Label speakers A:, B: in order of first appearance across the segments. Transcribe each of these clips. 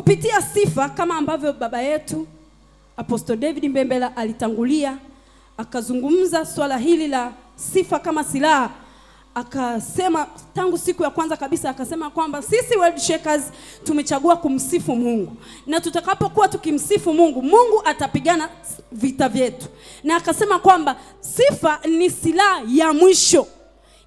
A: Kupitia sifa, kama ambavyo baba yetu Apostle David Mbembela alitangulia akazungumza swala hili la sifa kama silaha, akasema tangu siku ya kwanza kabisa, akasema kwamba sisi World Shakers tumechagua kumsifu Mungu, na tutakapokuwa tukimsifu Mungu, Mungu atapigana vita vyetu. Na akasema kwamba sifa ni silaha ya mwisho.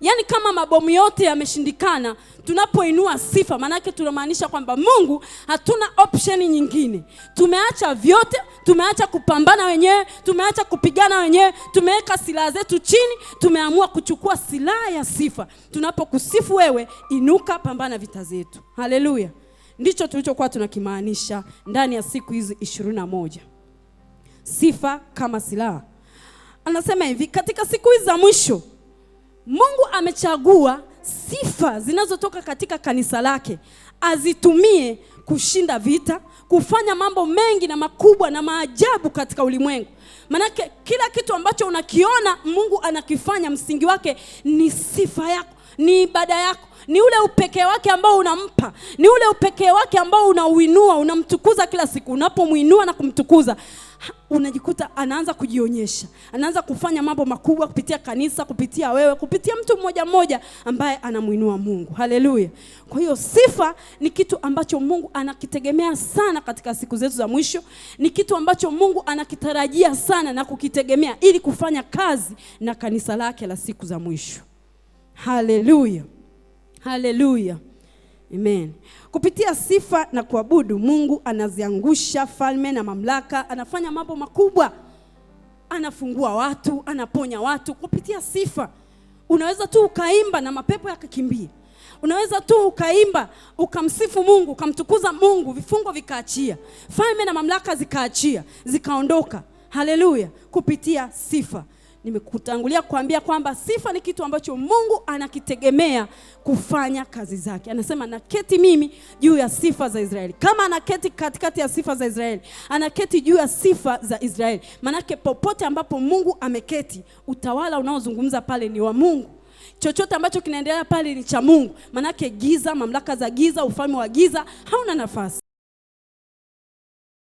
A: Yaani kama mabomu yote yameshindikana, tunapoinua sifa, manake tunamaanisha kwamba Mungu hatuna option nyingine. Tumeacha vyote, tumeacha kupambana wenyewe, tumeacha kupigana wenyewe, tumeweka silaha zetu chini, tumeamua kuchukua silaha ya sifa. Tunapokusifu wewe, inuka, pambana vita zetu. Haleluya. Ndicho tulichokuwa tunakimaanisha ndani ya siku hizi 21. Sifa kama silaha. Anasema hivi, katika siku hizi za mwisho Mungu amechagua sifa zinazotoka katika kanisa lake azitumie kushinda vita, kufanya mambo mengi na makubwa na maajabu katika ulimwengu. Manake kila kitu ambacho unakiona Mungu anakifanya, msingi wake ni sifa yako, ni ibada yako, ni ule upekee wake ambao unampa, ni ule upekee wake ambao unauinua, unamtukuza kila siku. Unapomuinua na kumtukuza, unajikuta anaanza kujionyesha, anaanza kufanya mambo makubwa kupitia kanisa, kupitia wewe, kupitia mtu mmoja mmoja ambaye anamuinua Mungu. Haleluya. Kwa hiyo sifa ni kitu ambacho Mungu anakitegemea sana katika siku zetu za mwisho. Ni kitu ambacho Mungu anakitarajia sana na kukitegemea ili kufanya kazi na kanisa lake la siku za mwisho. Haleluya. Haleluya. Amen. Kupitia sifa na kuabudu, Mungu anaziangusha falme na mamlaka, anafanya mambo makubwa. Anafungua watu, anaponya watu kupitia sifa. Unaweza tu ukaimba na mapepo yakakimbia. Unaweza tu ukaimba, ukamsifu Mungu, ukamtukuza Mungu, vifungo vikaachia. Falme na mamlaka zikaachia, zikaondoka. Haleluya. Kupitia sifa. Nimekutangulia kuambia kwamba sifa ni kitu ambacho Mungu anakitegemea kufanya kazi zake. Anasema naketi mimi juu ya sifa za Israeli. Kama anaketi katikati ya sifa za Israeli, anaketi juu ya sifa za Israeli. Manake popote ambapo Mungu ameketi, utawala unaozungumza pale ni wa Mungu. Chochote ambacho kinaendelea pale ni cha Mungu. Manake giza, mamlaka za giza, ufalme wa giza hauna nafasi.